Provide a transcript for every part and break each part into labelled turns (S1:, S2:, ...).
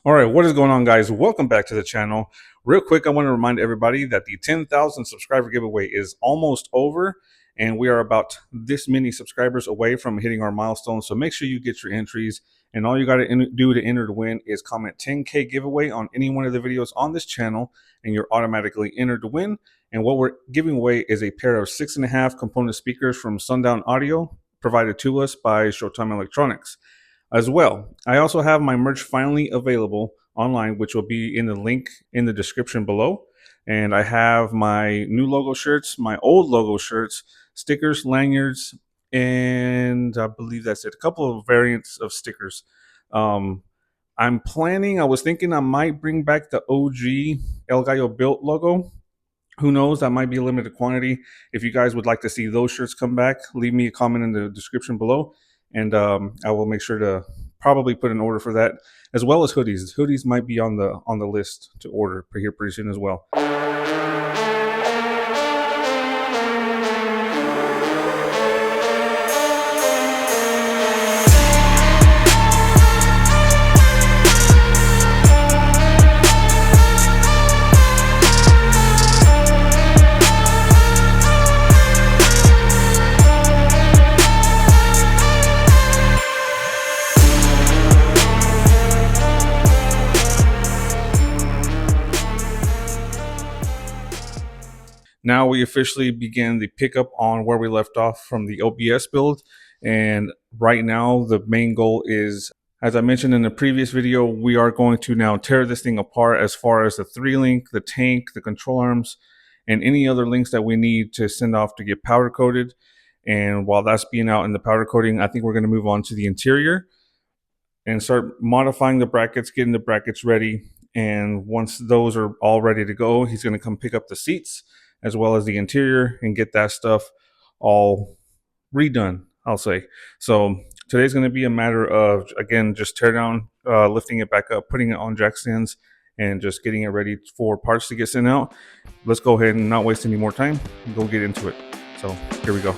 S1: All right, what is going on, guys? Welcome back to the channel. Real quick, I want to remind everybody that the 10,000 subscriber giveaway is almost over, and we are about this many subscribers away from hitting our milestone. So make sure you get your entries, and all you got to do to enter to win is comment 10K giveaway on any one of the videos on this channel, and you're automatically entered to win. And what we're giving away is a pair of 6.5 component speakers from Sundown Audio, provided to us by Showtime Electronics. As well, I also have my merch finally available online, which will be in the link in the description below. And I have my new logo shirts, my old logo shirts, stickers, lanyards, and I believe that's it. A couple of variants of stickers. I was thinking I might bring back the OG El Gallo built logo. Who knows? That might be a limited quantity. If you guys would like to see those shirts come back, leave me a comment in the description below, and I will make sure to probably put an order for that, as well as hoodies. Hoodies might be on the list to order here pretty soon as well. Now we officially begin the pickup on where we left off from the OBS build. And right now the main goal is, as I mentioned in the previous video, we are going to now tear this thing apart as far as the 3-link, the tank, the control arms, and any other links that we need to send off to get powder coated. And while that's being out in the powder coating, I think we're going to move on to the interior and start modifying the brackets, getting the brackets ready. And once those are all ready to go, he's going to come pick up the seats as well as the interior and get that stuff all redone, I'll say. So today's going to be a matter of, again, just tear down, lifting it back up, putting it on jack stands, and just getting it ready for parts to get sent out. Let's go ahead and not waste any more time and go get into it. So here we go.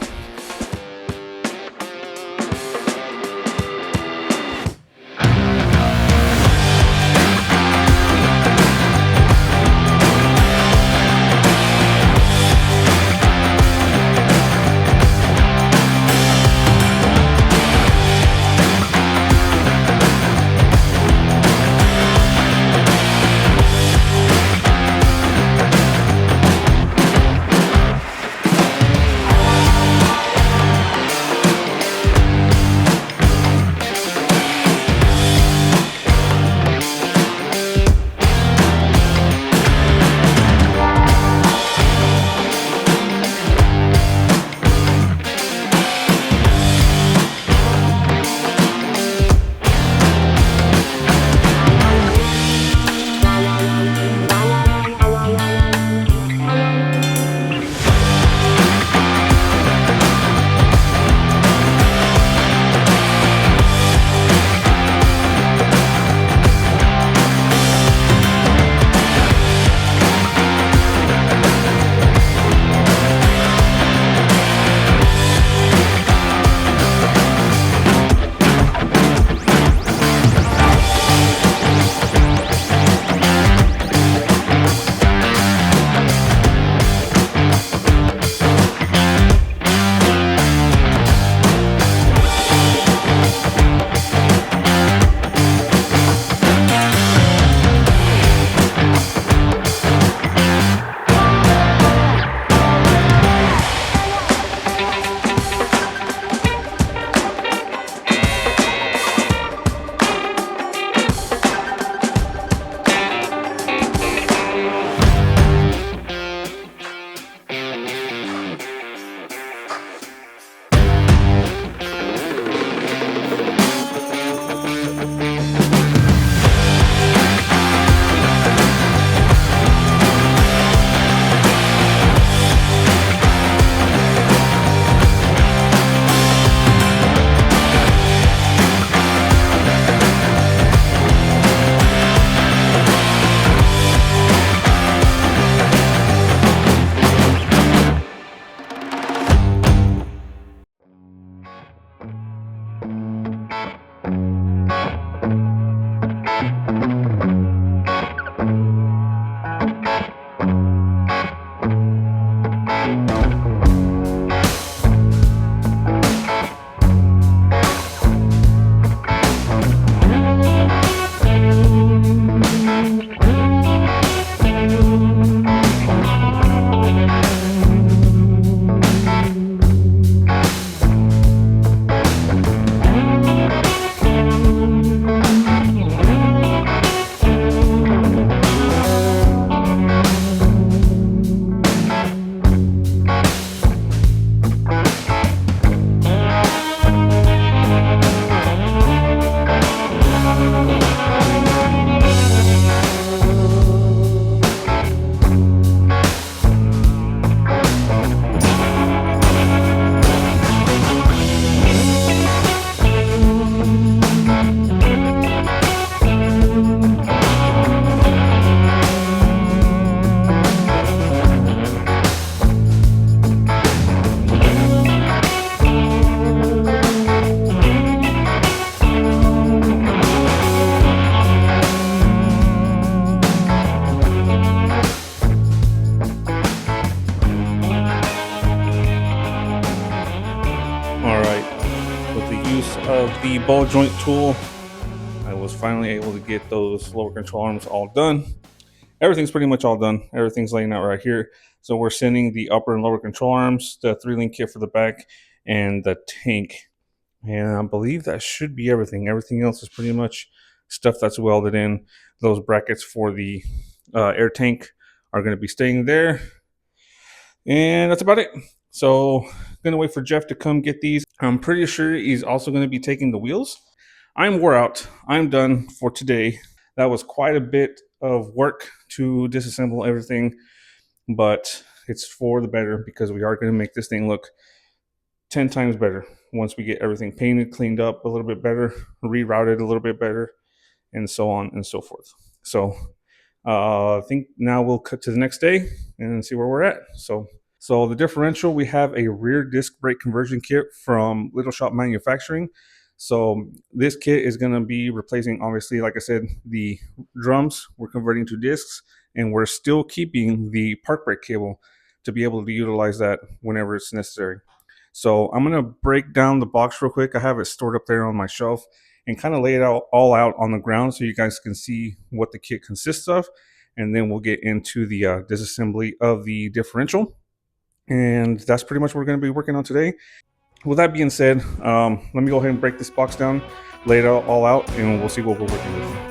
S1: ball joint tool, I was finally able to get those lower control arms all done. Everything's pretty much all done. Everything's laying out right here. So we're sending the upper and lower control arms, the 3-link kit for the back, and the tank. And I believe that should be everything. Everything else is pretty much stuff that's welded in. Those brackets for the air tank are going to be staying there. And that's about it. So gonna wait for Jeff to come get these. I'm pretty sure he's also going to be taking the wheels. I'm wore out. I'm done for today. That was quite a bit of work to disassemble everything, but it's for the better because we are going to make this thing look 10 times better once we get everything painted, cleaned up a little bit better, rerouted a little bit better, and so on and so forth. So I think now we'll cut to the next day and see where we're at. So the differential, we have a rear disc brake conversion kit from Little Shop Manufacturing. So this kit is going to be replacing, obviously, like I said, the drums. We're converting to discs, and we're still keeping the park brake cable to be able to utilize that whenever it's necessary. So I'm going to break down the box real quick. I have it stored up there on my shelf and kind of lay it all out on the ground so you guys can see what the kit consists of. And then we'll get into the disassembly of the differential. And that's pretty much what we're going to be working on today. With that being said, let me go ahead and break this box down, lay it all out, and we'll see what we're working with.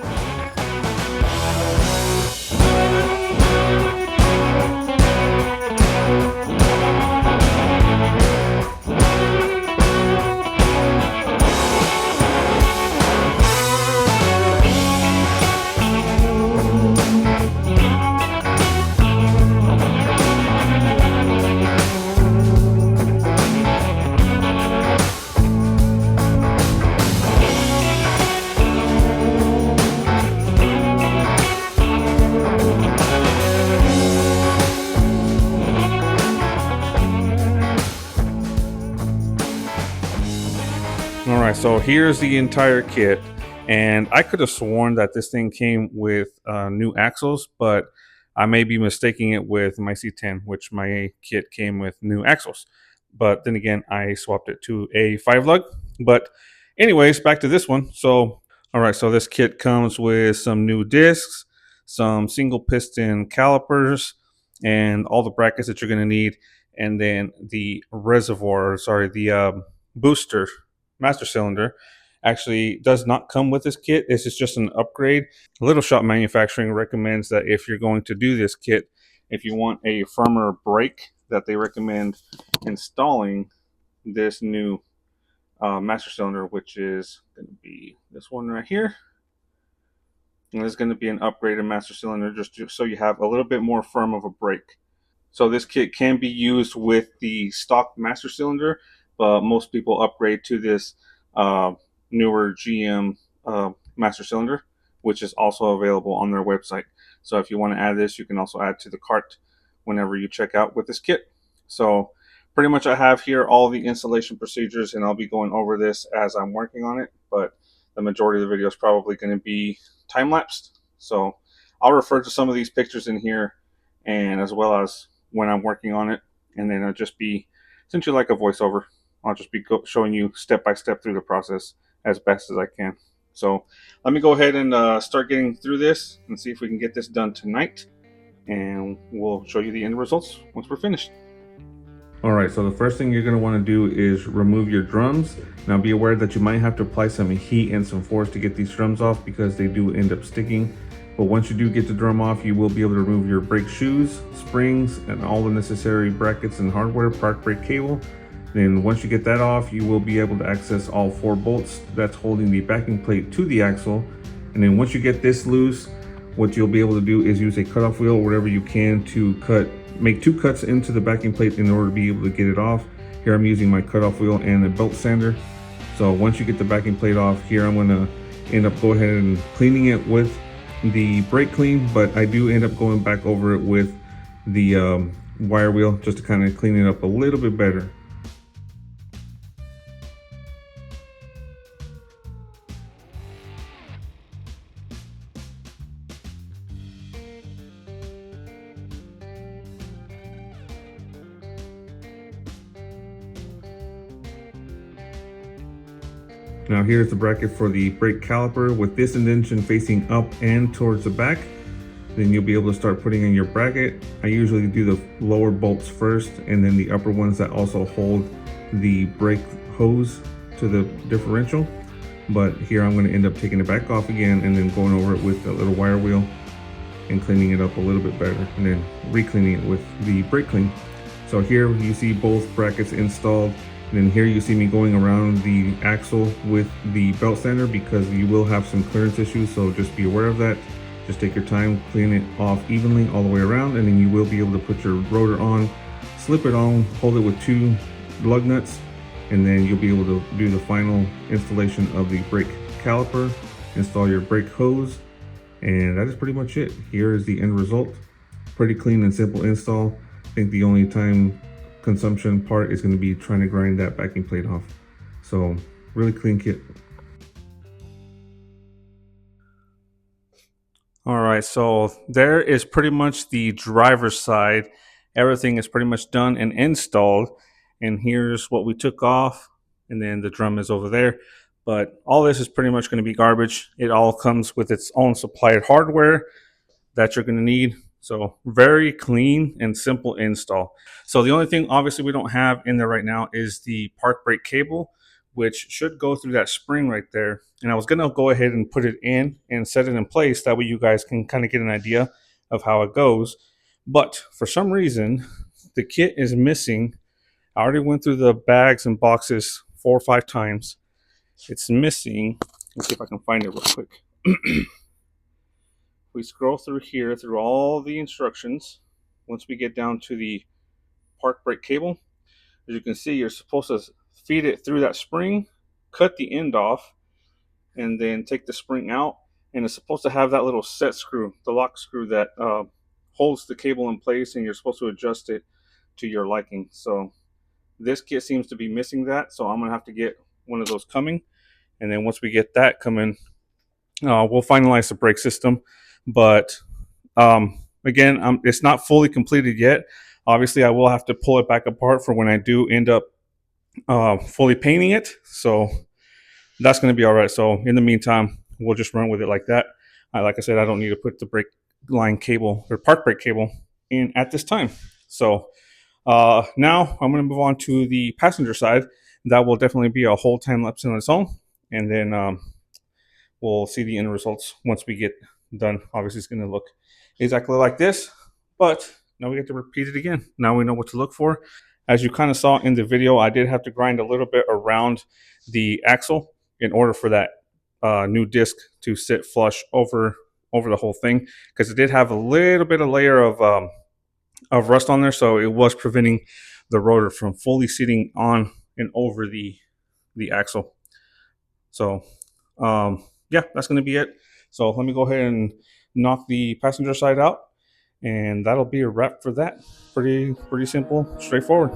S1: All right, so here's the entire kit, and I could have sworn that this thing came with new axles, but I may be mistaking it with my C10, which my kit came with new axles. But then again, I swapped it to a 5-lug. But anyways, back to this one. So, all right, so this kit comes with some new discs, some single piston calipers, and all the brackets that you're going to need, and then the booster master cylinder actually does not come with this kit. This is just an upgrade. Little Shop Manufacturing recommends that if you're going to do this kit, if you want a firmer brake, that they recommend installing this new master cylinder, which is going to be this one right here. And this is going to be an upgraded master cylinder just so you have a little bit more firm of a brake. So this kit can be used with the stock master cylinder, but most people upgrade to this newer GM master cylinder, which is also available on their website. So if you want to add this, you can also add to the cart whenever you check out with this kit. So pretty much I have here all the installation procedures, and I'll be going over this as I'm working on it, but the majority of the video is probably going to be time-lapsed. So I'll refer to some of these pictures in here, and as well as when I'm working on it, and then it'll just be essentially like a voiceover. I'll just be showing you step by step through the process as best as I can. So let me go ahead and start getting through this and see if we can get this done tonight, and we'll show you the end results once we're finished. All right, so the first thing you're going to want to do is remove your drums. Now be aware that you might have to apply some heat and some force to get these drums off because they do end up sticking. But once you do get the drum off, you will be able to remove your brake shoes, springs, and all the necessary brackets and hardware, park brake cable. Then once you get that off, you will be able to access all 4 bolts that's holding the backing plate to the axle. And then once you get this loose, what you'll be able to do is use a cutoff wheel or whatever you can to make 2 cuts into the backing plate in order to be able to get it off. Here I'm using my cutoff wheel and a belt sander. So once you get the backing plate off, here I'm going to end up go ahead and cleaning it with the brake clean, but I do end up going back over it with the wire wheel just to kind of clean it up a little bit better. Now here's the bracket for the brake caliper with this indentation facing up and towards the back. Then you'll be able to start putting in your bracket. I usually do the lower bolts first and then the upper ones that also hold the brake hose to the differential. But here I'm going to end up taking it back off again and then going over it with a little wire wheel and cleaning it up a little bit better, and then re-cleaning it with the brake clean. So here you see both brackets installed, and then here you see me going around the axle with the belt sander because you will have some clearance issues, so just be aware of that. Just take your time, clean it off evenly all the way around, and then you will be able to put your rotor on, slip it on, hold it with 2 lug nuts, and then you'll be able to do the final installation of the brake caliper, install your brake hose, and that is pretty much it. Here is the end result. Pretty clean and simple install. I think the only time consumption part is going to be trying to grind that backing plate off. So really clean kit. All right, so there is pretty much the driver's side. Everything is pretty much done and installed. And here's what we took off, and then the drum is over there. But all this is pretty much going to be garbage. It all comes with its own supplied hardware that you're going to need. So very clean and simple install. So the only thing obviously we don't have in there right now is the park brake cable, which should go through that spring right there. And I was going to go ahead and put it in and set it in place. That way you guys can kind of get an idea of how it goes. But for some reason, the kit is missing. I already went through the bags and boxes 4 or 5 times. It's missing. Let's see if I can find it real quick. We scroll through here, through all the instructions. Once we get down to the park brake cable, as you can see, you're supposed to feed it through that spring, cut the end off, and then take the spring out. And it's supposed to have that little set screw, the lock screw that holds the cable in place, and you're supposed to adjust it to your liking. So this kit seems to be missing that, so I'm gonna have to get one of those coming. And then once we get that coming, we'll finalize the brake system. But again, it's not fully completed yet. Obviously, I will have to pull it back apart for when I do end up fully painting it. So that's going to be all right. So in the meantime, we'll just run with it like that. Like I said, I don't need to put the brake line cable or park brake cable in at this time. So now I'm going to move on to the passenger side. That will definitely be a whole time lapse on its own. And then we'll see the end results once we get done. Obviously, it's going to look exactly like this, but now we get to repeat it again. Now we know what to look for. As you kind of saw in the video, I did have to grind a little bit around the axle in order for that new disc to sit flush over the whole thing, because it did have a little bit of layer of rust on there, so it was preventing the rotor from fully sitting on and over the axle. So yeah, that's going to be it. So let me go ahead and knock the passenger side out, and that'll be a wrap for that. Pretty simple, straightforward.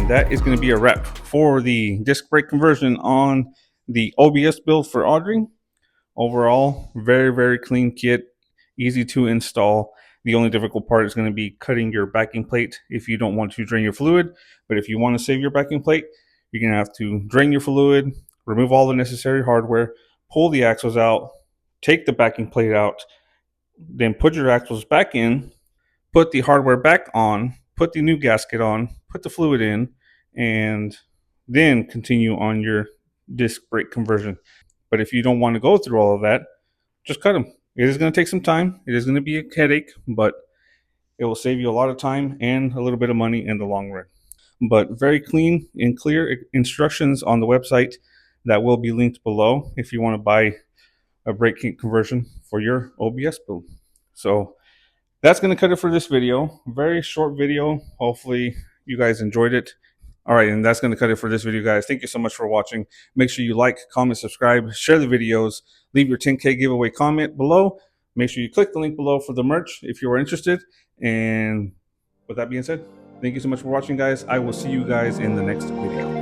S1: That is going to be a wrap for the disc brake conversion on the OBS build for Audrey. Overall, very clean kit, easy to install. The only difficult part is going to be cutting your backing plate if you don't want to drain your fluid. But if you want to save your backing plate, you're going to have to drain your fluid, remove all the necessary hardware, pull the axles out, take the backing plate out, then put your axles back in, put the hardware back on, put the new gasket on, put the fluid in, and then continue on your disc brake conversion. But if you don't want to go through all of that, just cut them. It is going to take some time. It is going to be a headache, but It will save you a lot of time and a little bit of money in the long run. But very clean and clear instructions on the website that will be linked below if you want to buy a brake kit conversion for your OBS boom. So that's going to cut it for this video. Very short video. Hopefully you guys enjoyed it. All right, and that's going to cut it for this video, guys. Thank you so much for watching. Make sure you like, comment, subscribe, share the videos, leave your 10K giveaway comment below. Make sure you click the link below for the merch if you are interested. And with that being said, thank you so much for watching, guys. I will see you guys in the next video.